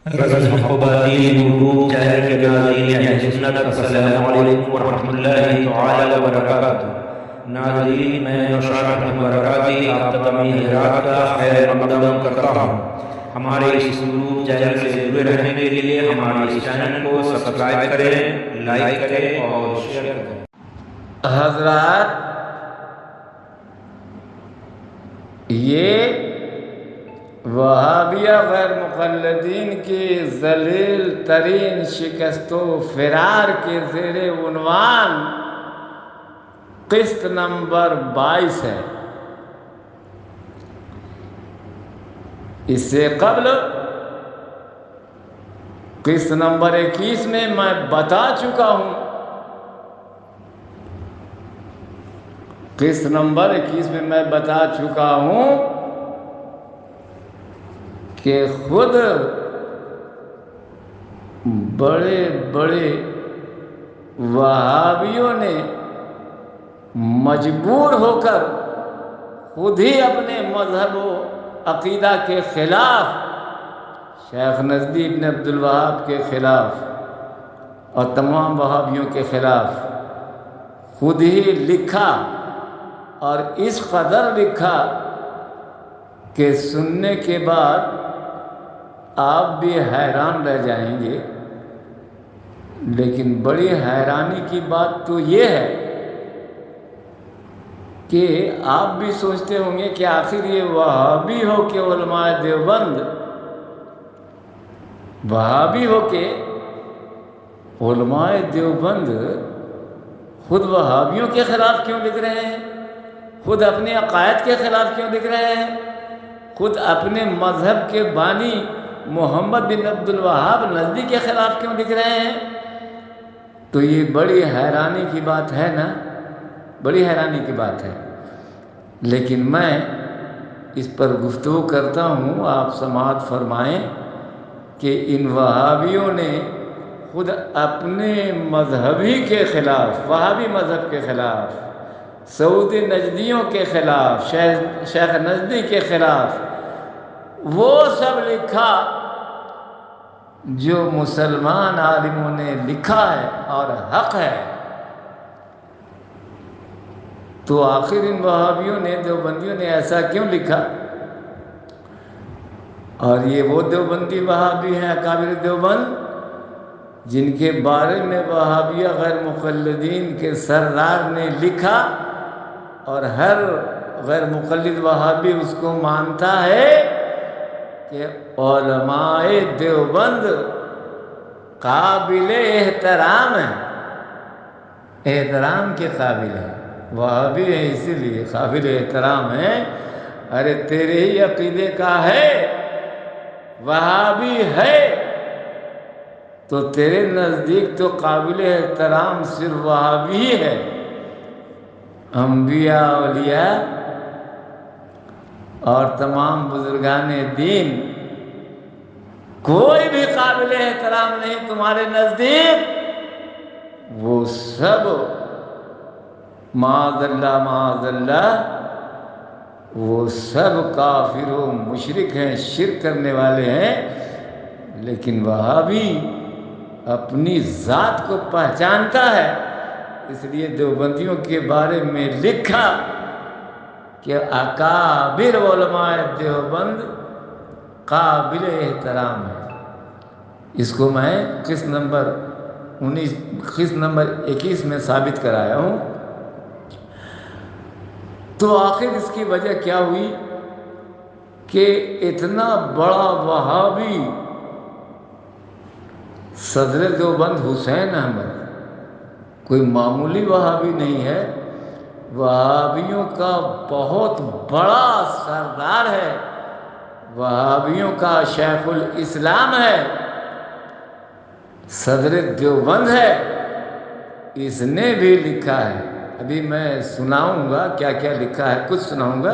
رزق خواتین YouTube channel کے ناظرین اہل سنت، السلام علیکم ورحمۃ اللہ تعالی وبرکاتہ۔ ناظرین، میں نوشاد احمد برکاتی آپ تمام حضرات کا خیر مقدم کرتا ہوں۔ ہمارے اس یوٹیوب چینل سے جڑے رہنے کے لیے ہمارے اس چینل کو سبسکرائب کریں، لائک کریں اور شیئر کریں۔ حضرات، یہ وہابیہ غیر مقلدین کی ذلیل ترین شکست و فرار کے زیر عنوان قسط نمبر 22 ہے۔ اس سے قبل قسط نمبر 21 میں میں بتا چکا ہوں، قسط نمبر 21 میں میں بتا چکا ہوں کہ خود بڑے بڑے وہابیوں نے مجبور ہو کر خود ہی اپنے مذہب و عقیدہ کے خلاف، شیخ نجدی بن عبد الوہاب کے خلاف اور تمام وہابیوں کے خلاف خود ہی لکھا، اور اس قدر لکھا کہ سننے کے بعد آپ بھی حیران رہ جائیں گے۔ لیکن بڑی حیرانی کی بات تو یہ ہے کہ آپ بھی سوچتے ہوں گے کہ آخر یہ وہابی ہو کہ علماء دیوبند، وہابی ہو کہ علماء دیوبند خود وہابیوں کے خلاف کیوں لکھ رہے ہیں، خود اپنے عقائد کے خلاف کیوں لکھ رہے ہیں، خود اپنے مذہب کے بانی محمد بن عبد الوہاب نجدی کے خلاف کیوں لکھ رہے ہیں؟ تو یہ بڑی حیرانی کی بات ہے نا، بڑی حیرانی کی بات ہے۔ لیکن میں اس پر گفتگو کرتا ہوں، آپ سماعت فرمائیں کہ ان وہابیوں نے خود اپنے مذہبی کے خلاف، وہابی مذہب کے خلاف، سعودی نجدیوں کے خلاف، شیخ نجدی کے خلاف وہ سب لکھا جو مسلمان عالموں نے لکھا ہے اور حق ہے۔ تو آخر ان وہابیوں نے، دیوبندیوں نے ایسا کیوں لکھا؟ اور یہ وہ دیوبندی وہابی ہیں اکابر دیوبند جن کے بارے میں وہابیہ غیر مقلدین کے سردار نے لکھا، اور ہر غیر مقلد وہابی اس کو مانتا ہے کہ علماء دیوبند قابل احترام ہیں، احترام کے قابل ہیں، وہابی ہیں اسی لیے قابل احترام ہیں۔ ارے تیرے ہی عقیدے کا ہے، وہابی ہے، تو تیرے نزدیک تو قابل احترام صرف وہابی ہی ہے۔ انبیاء، اولیاء اور تمام بزرگان دین کوئی بھی قابل احترام نہیں تمہارے نزدیک، وہ سب معاذ اللہ معاذ اللہ، وہ سب کافر و مشرک ہیں، شرک کرنے والے ہیں۔ لیکن وہابی اپنی ذات کو پہچانتا ہے، اس لیے دیوبندیوں کے بارے میں لکھا کہ اکابر علماء دیوبند قابل احترام ہے۔ اس کو میں قسط نمبر 21 میں ثابت کرایا ہوں۔ تو آخر اس کی وجہ کیا ہوئی کہ اتنا بڑا وہابی صدر دیوبند حسین احمد کوئی معمولی وہابی نہیں ہے، وہابیوں کا بہت بڑا سردار ہے، وہابیوں کا شیخ الاسلام ہے، صدر دیوبند ہے، اس نے بھی لکھا ہے۔ ابھی میں سناؤں گا کیا کیا لکھا ہے، کچھ سناؤں گا۔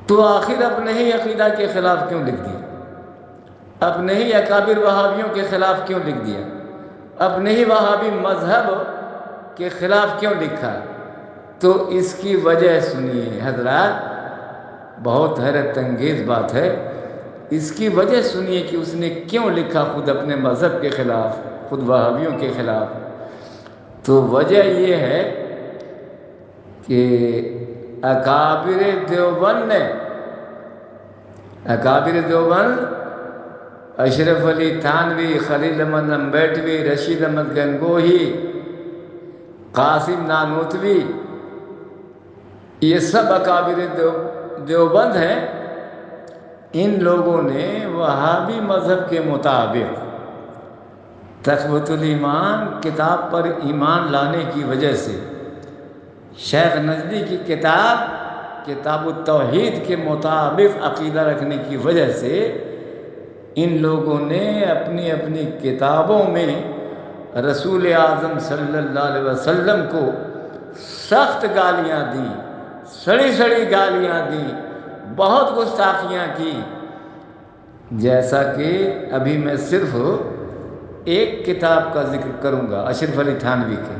تو آخر اپنے ہی عقیدہ کے خلاف کیوں لکھ دیا؟ اپنے ہی اکابر وہابیوں کے خلاف کیوں لکھ دیا؟ اپنے ہی وہابی مذہب کے خلاف کیوں لکھا؟ تو اس کی وجہ سنیے حضرات، بہت حیرت انگیز بات ہے۔ اس کی وجہ سنیے کہ اس نے کیوں لکھا خود اپنے مذہب کے خلاف، خود وہابیوں کے خلاف۔ تو وجہ یہ ہے کہ اکابر دیوبند اشرف علی تھانوی، خلیل احمد امبیٹوی، رشید احمد گنگوہی، قاسم نانوتوی، یہ سب اکابر دیوبند ہیں۔ ان لوگوں نے وہابی مذہب کے مطابق تقویۃ الایمان کتاب پر ایمان لانے کی وجہ سے، شیخ نجدی کی کتاب التوحید کے مطابق عقیدہ رکھنے کی وجہ سے ان لوگوں نے اپنی اپنی کتابوں میں رسول اعظم صلی اللہ علیہ وسلم کو سخت گالیاں دیں، سڑی سڑی گالیاں دیں، بہت گستاخیاں کی۔ جیسا کہ ابھی میں صرف ایک کتاب کا ذکر کروں گا اشرف علی تھانوی کے،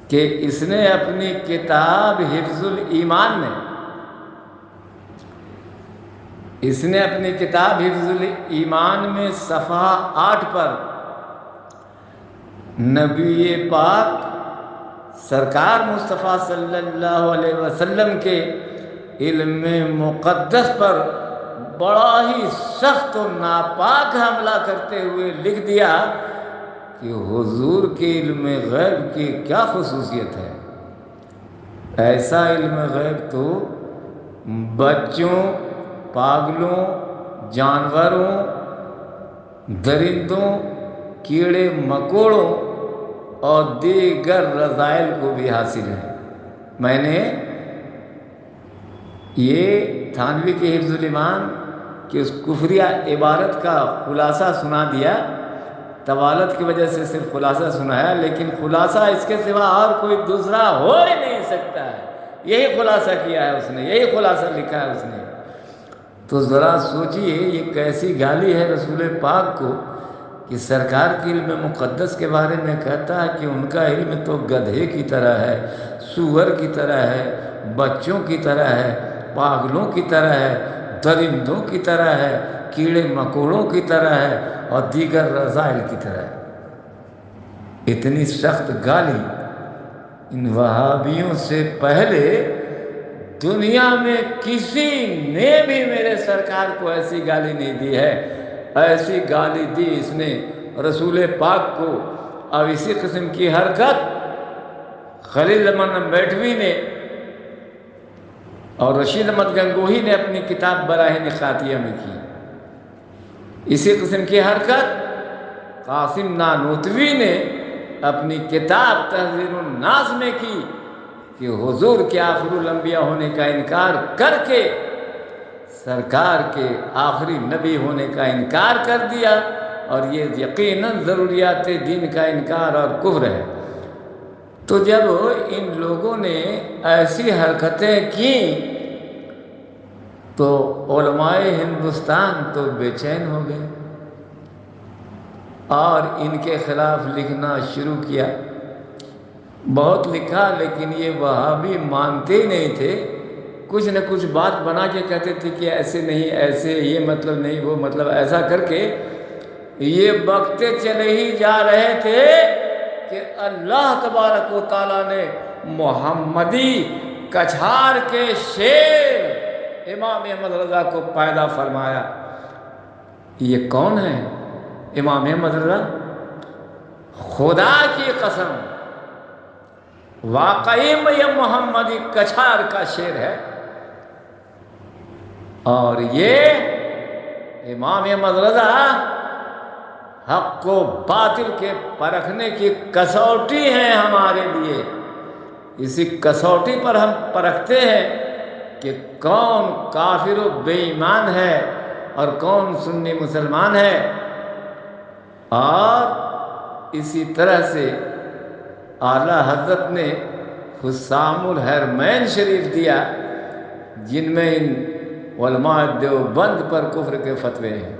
کہ اس نے اپنی کتاب حفظ الایمان میں صفحہ 8 پر نبی پاک سرکار مصطفیٰ صلی اللہ علیہ وسلم کے علم مقدس پر بڑا ہی سخت و ناپاک حملہ کرتے ہوئے لکھ دیا کہ حضور کے علم غیب کی کیا خصوصیت ہے؟ ایسا علم غیب تو بچوں، پاگلوں، جانوروں، درندوں، کیڑے مکوڑوں اور دیگر رذائل کو بھی حاصل ہے۔ میں نے یہ تھانوی کے حفظ الایمان کی اس کفریہ عبارت کا خلاصہ سنا دیا، طوالت کی وجہ سے صرف خلاصہ سنایا، لیکن خلاصہ اس کے سوا اور کوئی دوسرا ہو ہی نہیں سکتا ہے۔ یہی خلاصہ کیا ہے اس نے، یہی خلاصہ لکھا ہے اس نے۔ تو ذرا سوچئے یہ کیسی گالی ہے رسول پاک کو کہ سرکار کے علم مقدس کے بارے میں کہتا ہے کہ ان کا علم تو گدھے کی طرح ہے، سور کی طرح ہے، بچوں کی طرح ہے، پاگلوں کی طرح ہے، درندوں کی طرح ہے، کیڑے مکوڑوں کی طرح ہے اور دیگر رذائل کی طرح ہے۔ اتنی سخت گالی ان وہابیوں سے پہلے دنیا میں کسی نے بھی میرے سرکار کو ایسی گالی نہیں دی ہے۔ ایسی گالی دی اس نے رسول پاک کو، اور اسی قسم کی حرکت خلیل احمد امبیٹوی نے اور رشید احمد گنگوہی نے اپنی کتاب براہین خاتیہ میں کی۔ اسی قسم کی حرکت قاسم نانوتوی نے اپنی کتاب تحذیر الناس میں کی کہ حضور کے آخر الانبیاء ہونے کا انکار کر کے سرکار کے آخری نبی ہونے کا انکار کر دیا، اور یہ یقیناً ضروریات دین کا انکار اور کفر ہے۔ تو جب ان لوگوں نے ایسی حرکتیں کی تو علماء ہندوستان تو بے چین ہو گئے اور ان کے خلاف لکھنا شروع کیا۔ بہت لکھا، لیکن یہ وہابی مانتے ہی نہیں تھے، کچھ نہ کچھ بات بنا کے کہتے تھے کہ ایسے نہیں، ایسے، یہ مطلب نہیں، وہ مطلب، ایسا کر کے یہ بکتے چلے ہی جا رہے تھے کہ اللہ تبارک و تعالیٰ نے محمدی کچھار کے شیر امام احمد رضا کو پیدا فرمایا۔ یہ کون ہے امام احمد رضا؟ خدا کی قسم واقعی میں یہ محمدی کچھار کا شیر ہے، اور یہ امام احمد رضا حق و باطل کے پرکھنے کی کسوٹی ہیں ہمارے لیے۔ اسی کسوٹی پر ہم پرکھتے ہیں کہ کون کافر و بے ایمان ہے اور کون سنی مسلمان ہے۔ اور اسی طرح سے اعلیٰ حضرت نے حسام الحرمین شریف دیا، جن میں ان علماء دیوبند پر کفر کے فتوے ہیں۔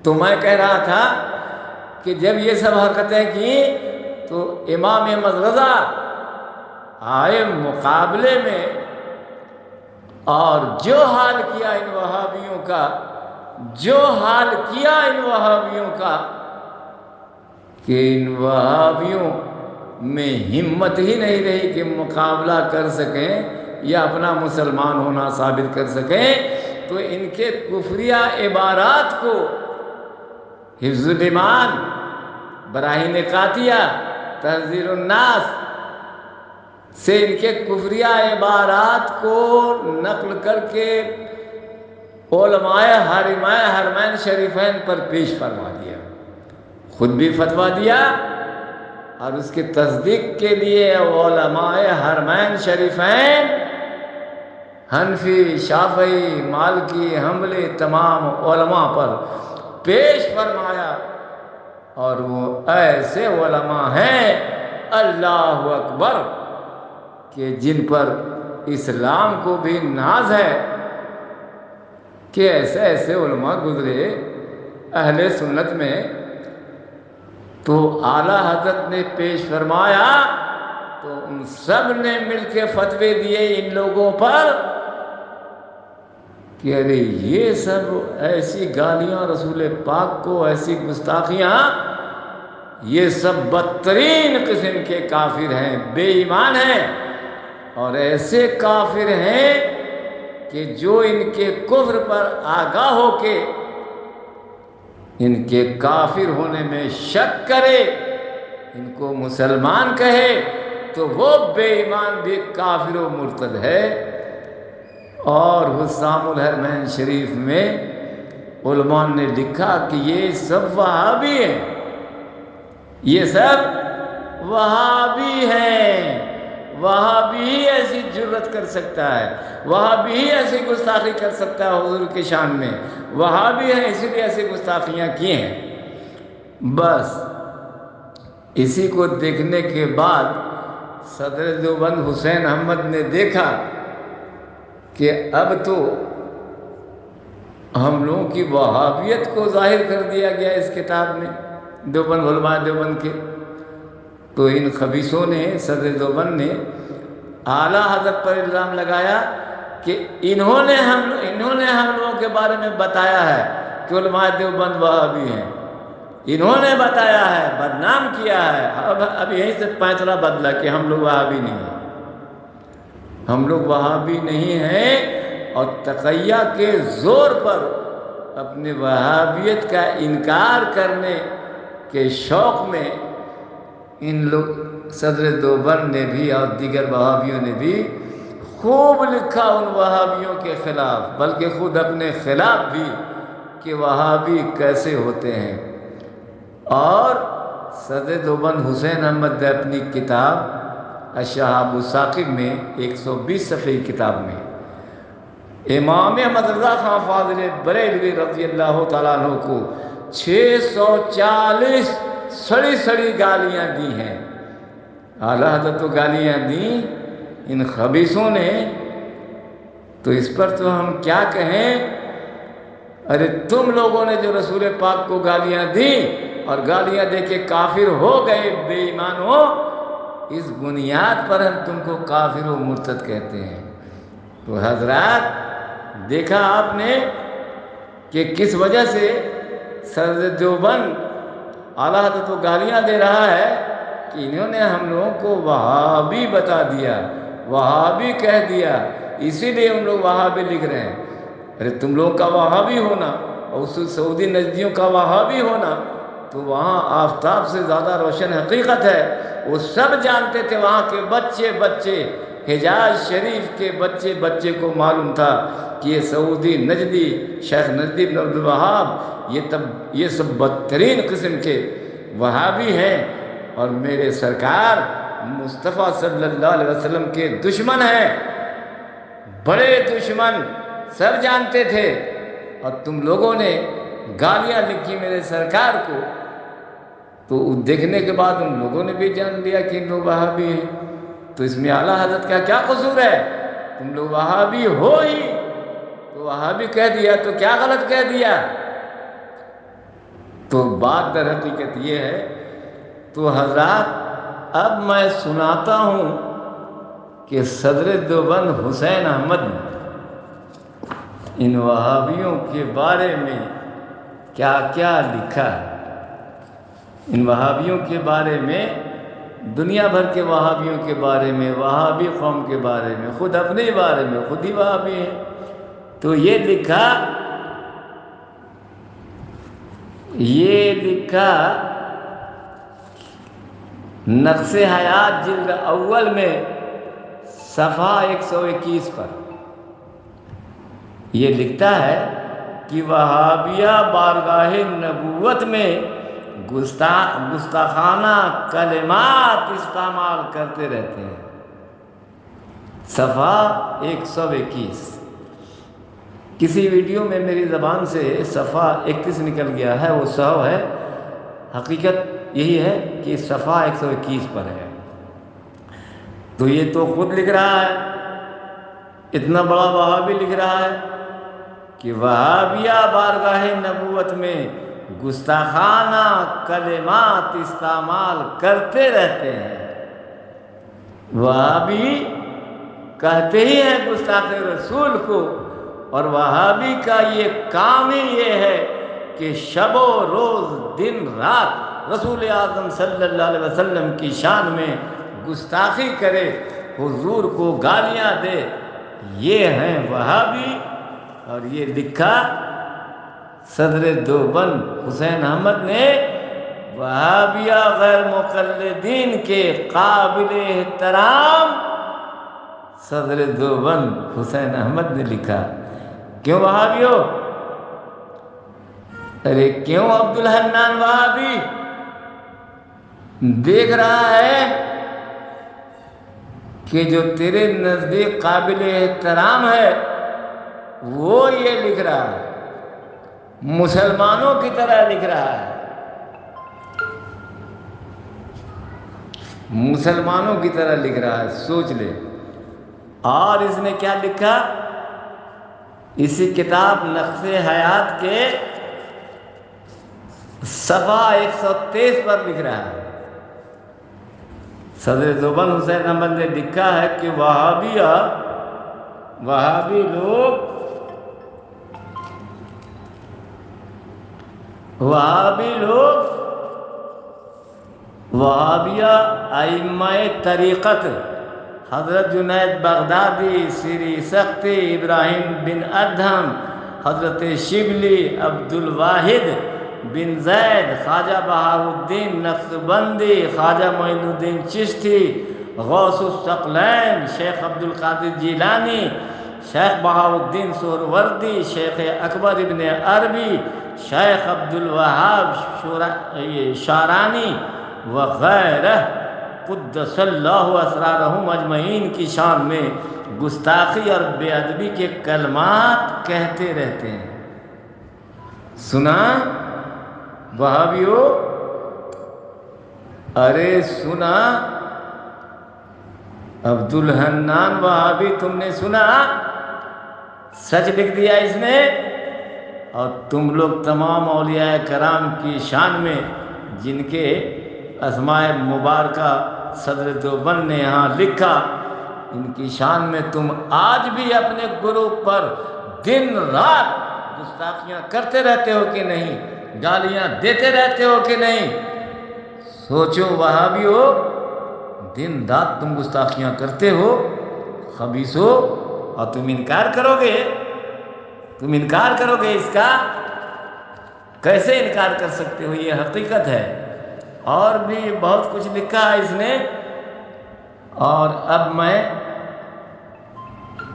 تو میں کہہ رہا تھا کہ جب یہ سب حرکتیں کی تو امام احمد رضا آئے مقابلے میں، اور جو حال کیا ان وہابیوں کا جو حال کیا ان وہابیوں کا کہ ان وہابیوں میں ہمت ہی نہیں رہی کہ مقابلہ کر سکیں یا اپنا مسلمان ہونا ثابت کر سکیں، تو ان کے کفریہ عبارات کو حفظ الایمان، براہین قاطعہ، تحذیر الناس سے ان کے کفریہ عبارات کو نقل کر کے علماء حرمین شریفین پر پیش فرما دیا، خود بھی فتویٰ دیا، اور اس کی تصدیق کے لیے علماء حرمین شریفین حنفی، شافعی، مالکی، حنبلی تمام علماء پر پیش فرمایا، اور وہ ایسے علماء ہیں اللہ اکبر کہ جن پر اسلام کو بھی ناز ہے کہ ایسے ایسے علماء گزرے اہل سنت میں، تو اعلیٰ حضرت نے پیش فرمایا تو ان سب نے مل کے فتوے دیے ان لوگوں پر کہ ارے یہ سب ایسی گالیاں رسول پاک کو، ایسی گستاخیاں، یہ سب بدترین قسم کے کافر ہیں، بے ایمان ہیں، اور ایسے کافر ہیں کہ جو ان کے کفر پر آگاہ ہو کے ان کے کافر ہونے میں شک کرے، ان کو مسلمان کہے، تو وہ بے ایمان بھی کافر و مرتد ہے۔ اور حسام الحرمین شریف میں علماء نے لکھا کہ یہ سب وہابی ہیں، یہ سب وہابی ہیں، وہابی ہی ایسی جرت کر سکتا ہے، وہابی ہی ایسی گستاخی کر سکتا ہے حضور کی شان میں، وہابی ہیں اسی لیے ایسی گستاخیاں کی ہیں۔ بس اسی کو دیکھنے کے بعد صدر دیوبند حسین احمد نے دیکھا کہ اب تو ہم لوگوں کی وہابیت کو ظاہر کر دیا گیا اس کتاب میں، دیوبند علماء دیوبند کے، تو ان خبیثوں نے، صدر دیوبند نے اعلیٰ حضرت پر الزام لگایا کہ انہوں نے ہم لوگوں کے بارے میں بتایا ہے کہ علماء دیوبند وہابی ہیں، انہوں نے بتایا ہے، بدنام کیا ہے۔ اب یہیں سے فیصلہ بدلا کہ ہم لوگ وہابی نہیں ہیں، ہم لوگ وہابی نہیں ہیں، اور تقیہ کے زور پر اپنے وہابیت کا انکار کرنے کے شوق میں ان لوگ صدر دیوبند نے بھی اور دیگر وہابیوں نے بھی خوب لکھا ان وہابیوں کے خلاف، بلکہ خود اپنے خلاف بھی کہ وہابی کیسے ہوتے ہیں۔ اور صدر دیوبند حسین احمد نے اپنی کتاب الشہاب الثاقب میں 120 صفحے کی کتاب میں امام احمد رضا خان فاضل بریلوی رضی اللہ تعالیٰ عنہ کو 640 سڑی سڑی گالیاں دی ہیں۔ اعلیٰ حضرت تو گالیاں دیں ان خبیثوں نے، تو اس پر تو ہم کیا کہیں؟ ارے تم لوگوں نے جو رسول پاک کو گالیاں دیں اور گالیاں دے کے کافر ہو گئے، بے ایمان ہو، اس بنیاد پر ہم تم کو کافر و مرتد کہتے ہیں۔ تو حضرات دیکھا آپ نے کہ کس وجہ سے صدر دیوبند اعلیٰ حضرت کو گالیاں دے رہا ہے کہ انہوں نے ہم لوگوں کو وہابی بتا دیا، وہابی کہہ دیا، اسی لیے ہم لوگ وہابی لکھ رہے ہیں۔ ارے تم لوگوں کا وہابی ہونا اور اس سعودی نجدیوں کا وہابی ہونا تو وہاں آفتاب سے زیادہ روشن حقیقت ہے۔ وہ سب جانتے تھے، وہاں کے بچے حجاز شریف کے بچے کو معلوم تھا کہ یہ سعودی نجدی شیخ نجدی بن عبد الوہاب یہ سب بدترین قسم کے وہابی ہیں، اور میرے سرکار مصطفیٰ صلی اللہ علیہ وسلم کے دشمن ہیں، بڑے دشمن، سب جانتے تھے، اور تم لوگوں نے گالیاں لکھی میرے سرکار کو، تو دیکھنے کے بعد ان لوگوں نے بھی جان لیا کہ ان لوگ وہابی ہیں۔ تو اس میں اعلیٰ حضرت کا کیا قصور ہے؟ تم لوگ وہابی ہو ہی، تو وہابی کہہ دیا تو کیا غلط کہہ دیا؟ تو بات در حقیقت یہ ہے۔ تو حضرات اب میں سناتا ہوں کہ صدر دیوبند حسین احمد ان وہابیوں کے بارے میں کیا کیا لکھا ہے۔ ان وہابیوں کے بارے میں، دنیا بھر کے وہابیوں کے بارے میں، وہابی قوم کے بارے میں، خود اپنے بارے میں، خود ہی وہابی ہیں، تو یہ لکھا نقص حیات جلد اول میں صفحہ 121 پر یہ لکھتا ہے کہ وہابیہ بارگاہ نبوت میں گستاخانہ کلمات استعمال کرتے رہتے ہیں۔ صفحہ 121، کسی ویڈیو میں میری زبان سے صفحہ 31 نکل گیا ہے، وہ سہو ہے، حقیقت یہی ہے کہ صفحہ 121 پر ہے۔ تو یہ تو خود لکھ رہا ہے، اتنا بڑا وہابی لکھ رہا ہے کہ وہابیہ بارگاہ نبوت میں گستاخانہ کلمات استعمال کرتے رہتے ہیں۔ وہابی کہتے ہی ہیں گستاخ رسول کو، اور وہابی کا یہ کام ہی یہ ہے کہ شب و روز دن رات رسول اعظم صلی اللہ علیہ وسلم کی شان میں گستاخی کرے، حضور کو گالیاں دے، یہ ہیں وہابی۔ اور یہ لکھا صدر دیوبند حسین احمد نے، وہابیہ غیر مقلدین کے قابل احترام صدر دیوبند حسین احمد نے لکھا۔ کیوں وہابیو؟ ارے کیوں عبدالحنان وہابی؟ دیکھ رہا ہے کہ جو تیرے نزدیک قابل احترام ہے وہ یہ لکھ رہا ہے، مسلمانوں کی طرح لکھ رہا ہے، مسلمانوں کی طرح لکھ رہا ہے، سوچ لے۔ اور اس نے کیا لکھا؟ اسی کتاب نقص حیات کے صفحہ 123 پر لکھ رہا ہے، صدر دیوبند حسین احمد نے لکھا ہے کہ وہابی لوگ وہابیہ ائمہ طریقت حضرت جنید بغدادی، سری سختی، ابراہیم بن ادہم، حضرت شبلی، عبد الواحد بن زید، خواجہ بہاؤالدین نقشبندی، خواجہ معین الدین چشتی، غوث الثقلین، شیخ عبد القادر جیلانی، شیخ بہاؤالدین سہروردی، شیخ اکبر ابن عربی، شیخ عبد الوہاب شارانی وغیرہ قدس اللہ اسرارہم اجمعین کی شان میں گستاخی اور بے ادبی کے کلمات کہتے رہتے ہیں۔ سنا وہابیو؟ ارے سنا عبدالحنان وہابی، تم نے سنا؟ سچ لکھ دیا اس نے۔ اور تم لوگ تمام اولیاء کرام کی شان میں، جن کے اسماء مبارکہ صدر دیوبند نے یہاں لکھا، ان کی شان میں تم آج بھی اپنے گروپ پر دن رات گستاخیاں کرتے رہتے ہو کہ نہیں؟ گالیاں دیتے رہتے ہو کہ نہیں؟ سوچو وہابیو، دن رات تم گستاخیاں کرتے ہو، خبیثو، اور تم انکار کرو گے؟ تم انکار کرو گے اس کا؟ کیسے انکار کر سکتے ہو؟ یہ حقیقت ہے۔ اور بھی بہت کچھ لکھا ہے اس نے، اور اب میں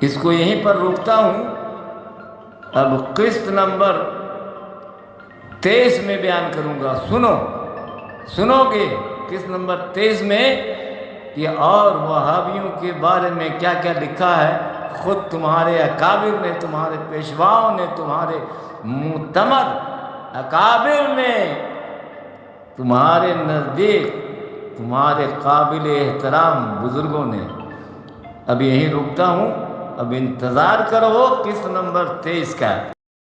اس کو یہیں پر روکتا ہوں۔ اب قسط نمبر 23 میں بیان کروں گا، سنو گے قسط نمبر 23 میں کہ اور وہابیوں کے بارے میں کیا کیا لکھا ہے۔ خود تمہارے اکابر نے، تمہارے پیشواؤں نے، تمہارے معتمد اکابر نے، تمہارے نزدیک تمہارے قابل احترام بزرگوں نے۔ اب یہیں رکتا ہوں، اب انتظار کرو قسط نمبر 23 کا۔